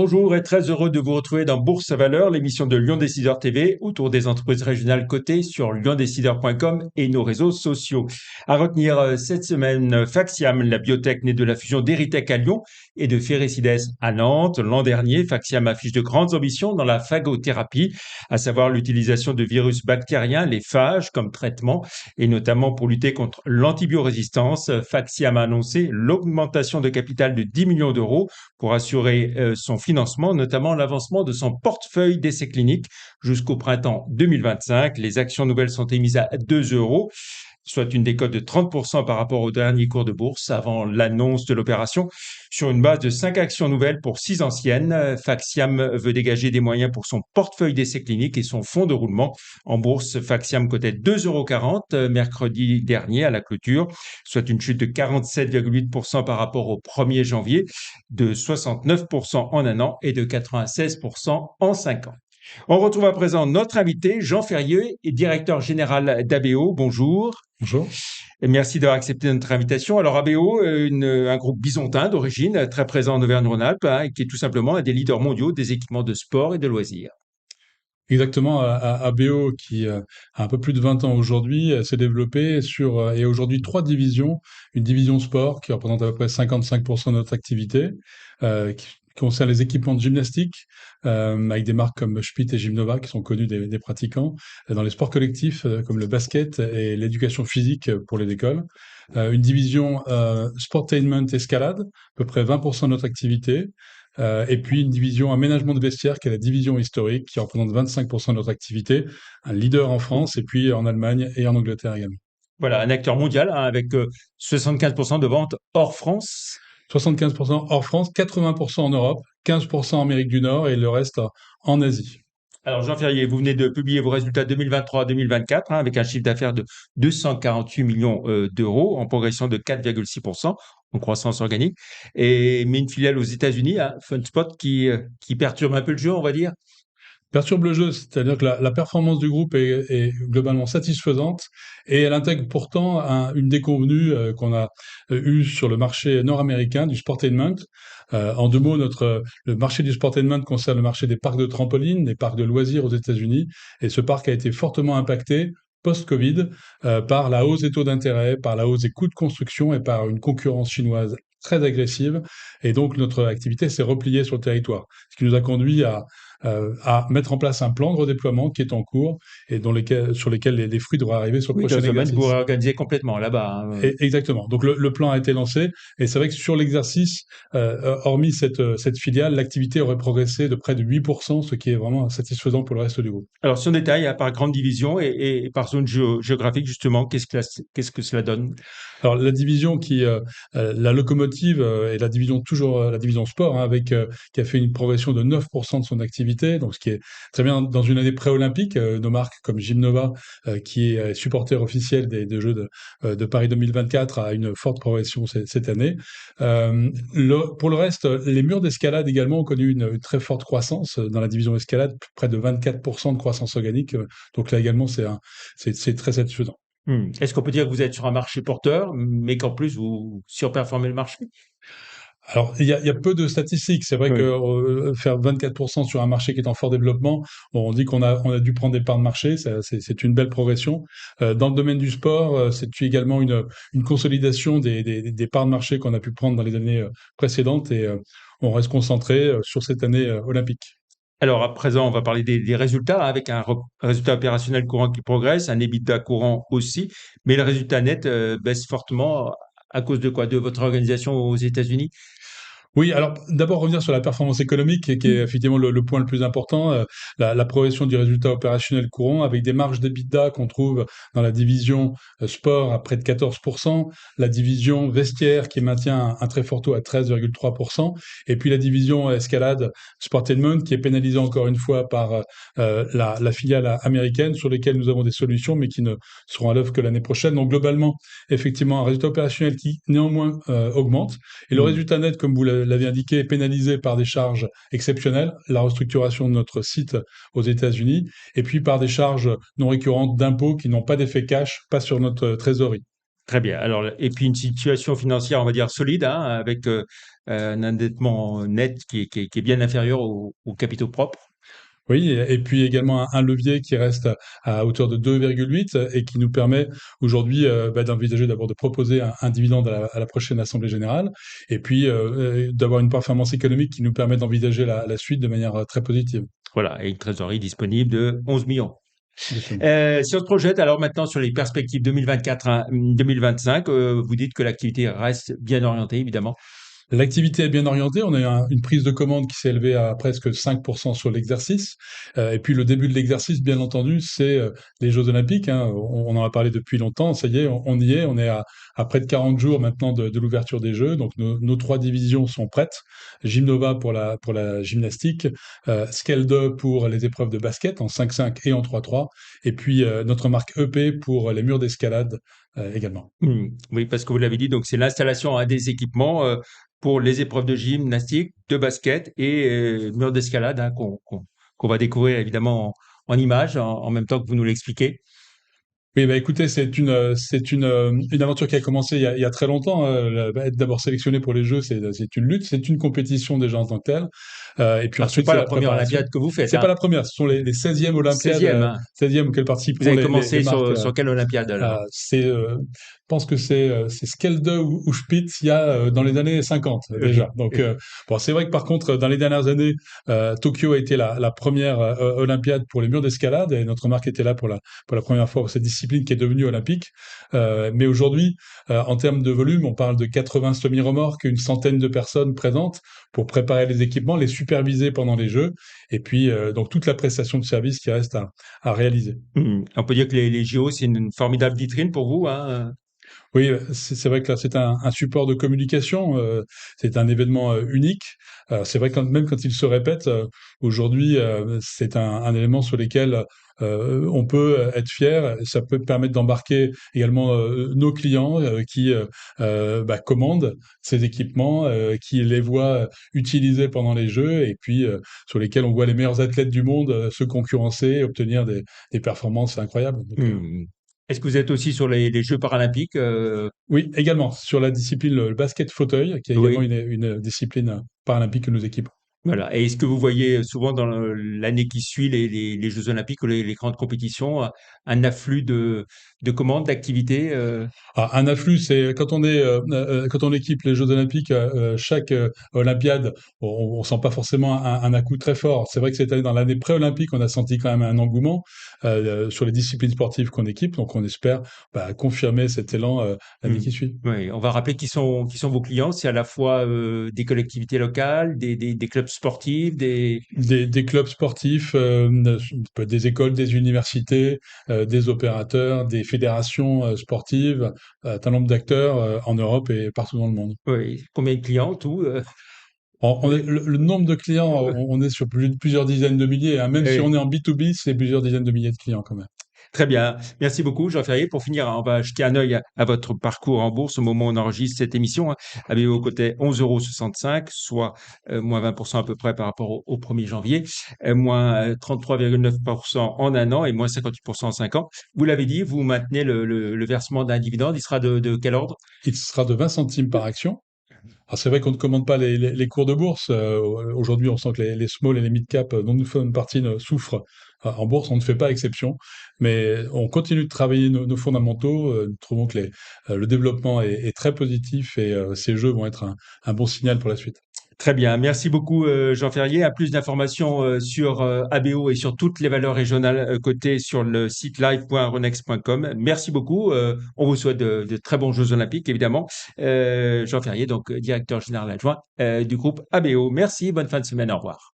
Bonjour et très heureux de vous retrouver dans Bourse à Valeurs, l'émission de Lyon Décideur TV autour des entreprises régionales cotées sur lyondécideur.com et nos réseaux sociaux. À retenir cette semaine, Faxiam, la biotech née de la fusion d'Erytech à Lyon et de Ferrecides à Nantes. L'an dernier, Faxiam affiche de grandes ambitions dans la phagothérapie, à savoir l'utilisation de virus bactériens, les phages, comme traitement, et notamment pour lutter contre l'antibiorésistance. Faxiam a annoncé l'augmentation de capital de 10 millions d'euros pour assurer son financement, notamment l'avancement de son portefeuille d'essais cliniques jusqu'au printemps 2025. Les actions nouvelles sont émises à 2 euros, soit une décote de 30% par rapport au dernier cours de bourse avant l'annonce de l'opération. Sur une base de 5 actions nouvelles pour 6 anciennes, Faxiam veut dégager des moyens pour son portefeuille d'essais cliniques et son fonds de roulement. En bourse, Faxiam cotait 2,40 € mercredi dernier à la clôture, soit une chute de 47,8% par rapport au 1er janvier, de 69% en un an et de 96% en 5 ans. On retrouve à présent notre invité, Jean Ferrier, directeur général d'ABO. Bonjour. Bonjour. Et merci d'avoir accepté notre invitation. Alors ABO, un groupe bisontin d'origine, très présent en Auvergne-Rhône-Alpes, et qui est tout simplement un des leaders mondiaux des équipements de sport et de loisirs. Exactement, ABO, qui a un peu plus de 20 ans aujourd'hui, s'est développé sur et aujourd'hui 3 divisions. Une division sport qui représente à peu près 55% de notre activité, qui concerne les équipements de gymnastique, avec des marques comme Spieth et Gymnova qui sont connues des pratiquants. Dans les sports collectifs, comme le basket et l'éducation physique pour les écoles. Une division Sportainment Escalade, à peu près 20% de notre activité. Et puis une division aménagement de vestiaire qui est la division historique qui représente 25% de notre activité, un leader en France et puis en Allemagne et en Angleterre également. Voilà, un acteur mondial avec 75% de ventes hors France. 75% hors France, 80% en Europe, 15% en Amérique du Nord et le reste en Asie. Alors Jean Ferrier, vous venez de publier vos résultats 2023-2024 avec un chiffre d'affaires de 248 millions d'euros en progression de 4,6% en croissance organique, mais une filiale aux États-Unis, FundSpot, qui perturbe un peu le jeu, on va dire. Perturbe le jeu, c'est-à-dire que la performance du groupe est globalement satisfaisante et elle intègre pourtant une déconvenue qu'on a eue sur le marché nord-américain du sportainment. En 2 mots, le marché du sportainment concerne le marché des parcs de trampolines, des parcs de loisirs aux États-Unis, et ce parc a été fortement impacté post-Covid par la hausse des taux d'intérêt, par la hausse des coûts de construction et par une concurrence chinoise très agressive. Et donc notre activité s'est repliée sur le territoire, ce qui nous a conduit à mettre en place un plan de redéploiement qui est en cours et sur lesquels les fruits devraient arriver sur le Oui, dans prochain ce domaine, vous exercice. réorganisez complètement là-bas, hein. Exactement. Donc le plan a été lancé et c'est vrai que sur l'exercice, hormis cette filiale, l'activité aurait progressé de près de 8%, ce qui est vraiment satisfaisant pour le reste du groupe. Alors, si on détaille par grande division et par zone géographique, justement, qu'est-ce que cela donne? Alors la division la locomotive est la division toujours la division sport, hein, qui a fait une progression de 9% de son activité, donc ce qui est très bien dans une année pré-olympique. Nos marques comme Gymnova, qui est supporter officiel des Jeux de Paris 2024, a une forte progression cette année. Pour le reste, les murs d'escalade également ont connu une très forte croissance dans la division escalade, près de 24% de croissance organique. Donc là également, c'est très satisfaisant. Est-ce qu'on peut dire que vous êtes sur un marché porteur, mais qu'en plus vous surperformez le marché? Alors, il y a peu de statistiques. C'est vrai que Oui. faire 24% sur un marché qui est en fort développement, bon, on dit qu'on a dû prendre des parts de marché. C'est une belle progression. Dans le domaine du sport, c'est également une consolidation des parts de marché qu'on a pu prendre dans les années précédentes et on reste concentré sur cette année olympique. Alors, à présent, on va parler des résultats, hein, avec un résultat opérationnel courant qui progresse, un EBITDA courant aussi, mais le résultat net baisse fortement à cause de quoi? De votre organisation aux États-Unis? Oui, alors d'abord revenir sur la performance économique qui est effectivement le point le plus important, la progression du résultat opérationnel courant avec des marges d'EBITDA qu'on trouve dans la division sport à près de 14%, la division vestiaire qui maintient un très fort taux à 13,3%, et puis la division escalade Sportainment qui est pénalisée encore une fois par la filiale américaine sur lesquelles nous avons des solutions mais qui ne seront à l'œuvre que l'année prochaine. Donc globalement, effectivement, un résultat opérationnel qui néanmoins augmente et le Hmm. résultat net, comme vous l'avez indiqué, est pénalisé par des charges exceptionnelles, la restructuration de notre site aux États-Unis, et puis par des charges non récurrentes d'impôts qui n'ont pas d'effet cash, pas sur notre trésorerie. Très bien. Alors, et puis une situation financière, on va dire solide, hein, avec un endettement net qui est bien inférieur aux capitaux propres. Oui, et puis également un levier qui reste à hauteur de 2,8 et qui nous permet aujourd'hui d'envisager d'abord de proposer un dividende à la prochaine Assemblée générale et puis d'avoir une performance économique qui nous permet d'envisager la suite de manière très positive. Voilà, et une trésorerie disponible de 11 millions. Exactement. Si on se projette alors maintenant sur les perspectives 2024, hein, 2025, vous dites que l'activité reste bien orientée, évidemment. L'activité est bien orientée. On a eu une prise de commande qui s'est élevée à presque 5% sur l'exercice. Et puis le début de l'exercice, bien entendu, c'est les Jeux Olympiques, hein. On en a parlé depuis longtemps. Ça y est, on y est. On est à près de 40 jours maintenant de l'ouverture des Jeux. Donc nos trois divisions sont prêtes. Gymnova pour la gymnastique, Skelde pour les épreuves de basket en 5-5 et en 3-3. Et puis notre marque EP pour les murs d'escalade également. Oui, parce que vous l'avez dit, donc c'est l'installation à des équipements pour les épreuves de gymnastique, de basket et mur d'escalade hein, qu'on va découvrir évidemment en images en même temps que vous nous l'expliquez. Oui, bah écoutez, c'est une aventure qui a commencé il y a très longtemps, hein. Être d'abord sélectionné pour les Jeux, c'est une lutte, c'est une compétition déjà en tant que telle. Et puis Alors, c'est ensuite, pas c'est la la première préparation. Olympiade que vous faites, C'est hein. pas la première, ce sont les 16e Olympiades, 16e, hein. 16e auxquelles Vous participeront avez les commencé marques. sur quelle Olympiade alors? Je pense que c'est Skelde ou Spitz il y a dans les années 50 déjà. Oui. Donc bon, c'est vrai que par contre, dans les dernières années, Tokyo a été la première Olympiade pour les murs d'escalade et notre marque était là pour la première fois pour cette discipline qui est devenue olympique. Mais aujourd'hui, en termes de volume, on parle de 80 semi-remorques, une centaine de personnes présentes pour préparer les équipements, les superviser pendant les Jeux, et puis donc toute la prestation de service qui reste à réaliser. On peut dire que les JO, c'est une formidable vitrine pour vous, hein. Oui, c'est vrai que là, c'est un support de communication, c'est un événement unique. C'est vrai que même quand il se répète, aujourd'hui, c'est un élément sur lequel on peut être fier. Ça peut permettre d'embarquer également nos clients qui commandent ces équipements, qui les voient utilisés pendant les Jeux et puis sur lesquels on voit les meilleurs athlètes du monde se concurrencer et obtenir des performances incroyables. Donc, Hmm. Est-ce que vous êtes aussi sur les Jeux paralympiques? oui, également, sur la discipline, le basket fauteuil, qui est également Oui. une discipline paralympique que nous équipons. Voilà. Et est-ce que vous voyez souvent dans l'année qui suit les Jeux Olympiques ou les grandes compétitions un afflux de commandes, d'activités? Ah, un afflux, c'est quand on équipe les Jeux Olympiques, chaque Olympiade, on sent pas forcément un à-coup très fort. C'est vrai que cette année, dans l'année pré-olympique, on a senti quand même un engouement sur les disciplines sportives qu'on équipe, donc on espère confirmer cet élan l'année Hmm. qui suit. Oui, on va rappeler qui sont vos clients. C'est à la fois des collectivités locales, des clubs sportifs, des. Des clubs sportifs, des écoles, des universités, des opérateurs, des fédérations sportives, un nombre d'acteurs en Europe et partout dans le monde. Oui, combien de clients, tout? Le nombre de clients, on est sur plusieurs dizaines de milliers, hein. Même si on Oui. est en B2B, c'est plusieurs dizaines de milliers de clients quand même. Très bien. Merci beaucoup, Jean Ferrier. Pour finir, on va jeter un œil à votre parcours en bourse au moment où on enregistre cette émission, hein. ABO cotait 11,65 €, soit moins 20% à peu près par rapport au 1er janvier, moins 33,9% en un an et moins 58% en 5 ans. Vous l'avez dit, vous maintenez le versement d'un dividende. Il sera de quel ordre? Il sera de 20 centimes par action. Alors c'est vrai qu'on ne commande pas les cours de bourse. Aujourd'hui, on sent que les small et les mid cap dont nous faisons partie souffrent en bourse. On ne fait pas exception, mais on continue de travailler nos fondamentaux. Nous trouvons que le développement est très positif et ces jeux vont être un bon signal pour la suite. Très bien. Merci beaucoup, Jean Ferrier. À plus d'informations sur ABO et sur toutes les valeurs régionales cotées sur le site live.renex.com. Merci beaucoup. On vous souhaite de très bons Jeux Olympiques, évidemment. Jean Ferrier, donc directeur général adjoint du groupe ABO. Merci. Bonne fin de semaine. Au revoir.